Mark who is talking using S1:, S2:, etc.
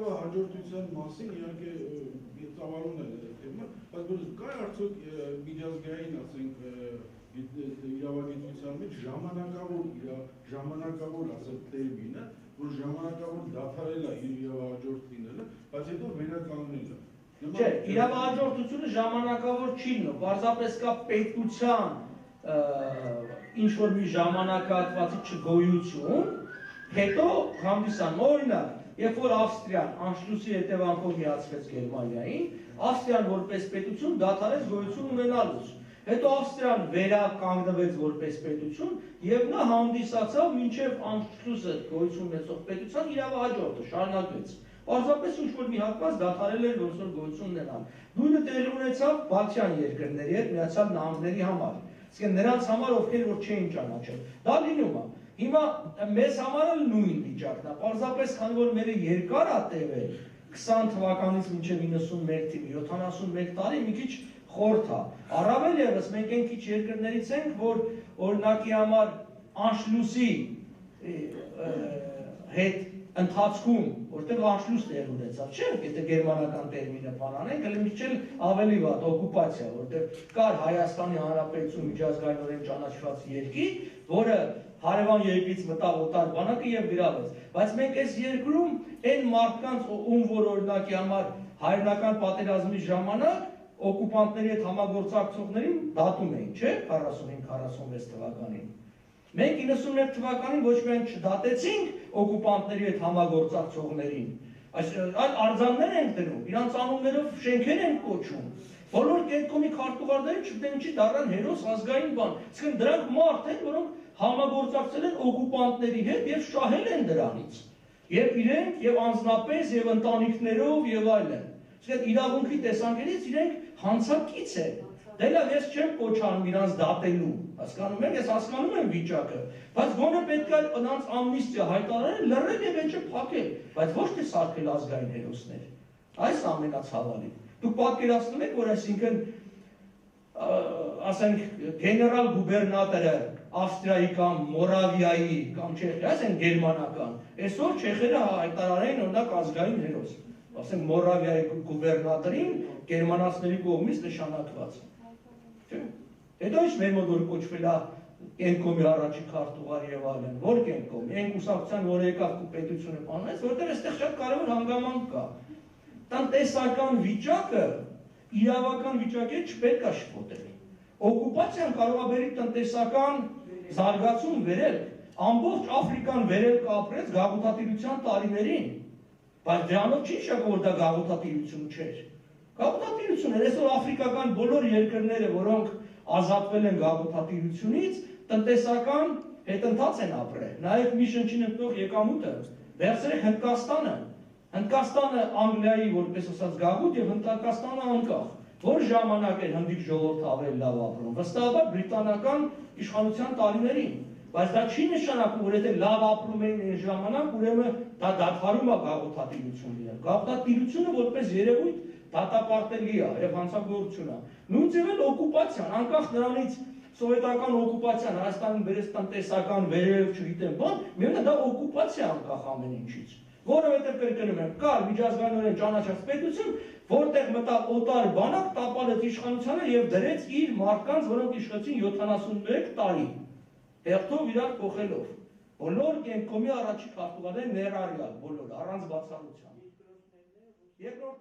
S1: իրավահաջորդության մասին իհարկե ծավալուն է թեման, բայց կա արդյոք միջազգային, ասենք, իրավագիտության մեջ ժամանակավոր ասել տերմինը, որ ժամանակավոր դադարել է իրավահաջորդ լինելը, բայց հետո վերականգնել է։
S2: Չէ, իրավահաջորդությունը ժամանակավոր չի լինում, պարզապես կա պետության ինչ-որ մի ժամանակահատվածի չգոյություն, հետո հանդիսանում, օրինակ, երբ որ Ավստրիան անշլուսի հետևանքով միացվեց Գերմանիային, Ավստրիան որպես պետություն դադարեց գոյություն ունենալուց։ Հետո Ավստրիան վերականգնվեց որպես պետություն եւ նա հանդիսացավ մինչեւ անշլուսը գոյություն ունեցող պետության իրավահաջորդը շարունակվեց։ Պարզապես ինչ-որ մի հատված դադարել էր ոնց որ գոյություն ունենալ։ Նույնը տեղի ունեցավ Բալթյան երկրների հետ Միացյալ Նահանգների համար։ Իսկ նրանց համար ովքեր որ չէին ճանաչել։ Դա լինում է։ Հիմա մեզ համար էլ նույն վիճակն է, պարզապես քանի որ մերը երկար է տևել 20 թվականից մինչև 91 թիվը 71 տարի մի քիչ խորթ է։ Առավել ևս մենք այն քիչ երկրներից ենք, որ օրինակի համար անշլուսի հետ ընթացքում, որտեղ անշլուս տեղ ունեցավ, չէ՞, եթե գերմանական տերմինը բանանենք, հələ մի քիչ ավելի վատ օկուպացիա, որտեղ կար Հայաստանի Հանրապետություն միջազգայինորեն ճանաչված երկիր, որը հարևան երկրից մտավ օտար բանակը եւ գրավեց։ Բայց մենք այս երկրում այն մարդկանց, ում որ օրինակի համար հայրենական պատերազմի ժամանակ օկուպանտների հետ համագործակցողներին դատում էին, չէ՞, 45-46 թվականին։ Մենք 91 թվականին ոչ միայն չդատեցինք օկուպանտների հետ համագործակցողներին, այլ արձաններ ենք դնում, իրանց անուններով շենքեր են կոչում։ Բոլոր կենտրոնի քարտուղարները չգիտեմ ինչի դառան հերոս ազգային բան։ Իսկ դրանք մարդ են, որոնք համագործակցել են օկուպանտների հետ եւ շահել են դրանից։ Եվ իրենք եւ անձնապես եւ ընտանիքներով եւ այլն։ Իսկ իրավունքի տեսանկյունից իրենք հանցակից են։ Դե լավ, ես չեմ կոչանում իրանց դատելու, հասկանում եք, ես հասկանում եմ վիճակը, բայց գոնե պետք է նրանց ամնիստիա հայտարարել, լռել եւ էջը փակել, բայց ոչ թե սարքել ազգային հերոսներ։ Այս ամենացավալին։ Դուք պատկերացնում եք, որ այսինքն ասենք գեներալ գուբերնատորը Ավստրիայի կամ Մորավիայի կամ Չեխիայի, ասենք գերմանական, այսօր չեխերը հայտարարեն օրինակ ազգային հերոս, ասենք Մորավիայի գուբերնատորին գերմանացիների կողմից նշանակված։ Հետո ինչ մեր մոտ որ կոչվել է Կենկոմի առաջի քարտուղար եւ այլն, որ Կենկոմի, այն կուսակցության, որ եկավ պետությունը բանեց, որտեղ այստեղ շատ կարևոր հանգամանք կա։ Տնտեսական վիճակը իրավական վիճակի չպետք է շփոթել։ Օկուպացիան կարող է բերի տնտեսական զարգացում վերել, ամբողջ Աֆրիկան վերել կապրեց գաղութատիրության տարիներին, բայց դրանով չի նշանակում, որ դա գաղութատիրություն չէր։ Գաղութատիրություն էր, այսօր աֆրիկական բոլոր երկրները, որոնք ազատվել են գաղութատիրությունից, տնտեսական հետընթաց են ապրել։ Նաև մի շնչին ընկնող եկամուտը, վերցրեք Հնդկաստանը, Հնդկաստանը Անգլիայի որպես ասած գաղութ եւ Հնդկաստանը անկախ։ Որ ժամանակ էր հնդիկ ժողովուրդը ավելի լավ ապրում, վստահաբար բրիտանական իշխանության տարիներին, բայց դա չի նշանակում, որ եթե լավ ապրում էին այն ժամանակ, ուրեմն դա դադարում է գաղութատիրություն լինել։ Գաղութատիրությունը որպես երևույթ դատապարտելի է եւ հանցագործություն է։ Նույն ձևն օկուպացիան, անկախ նրանից սովետական օկուպացիան Հայաստանում բերեց տնտեսական վերև, չգիտեմ, բան, միևնույն է դա օկուպացիա անկախ ամեն ինչից։ Որովհետև կրկնում եմ, կար միջազգայինորեն ճանաչված պետություն, որտեղ մտավ օտար բանակ, տապալեց իշխանությանը եւ դրեց իր մարդկանց, որոնք իշխեցին 71 տարի, հերթով իրար փոխելով։ Բոլոր Կենկոմի առաջի քարտուղարները ներառյալ, բոլոր, առանց բացառության։ Երկրորդ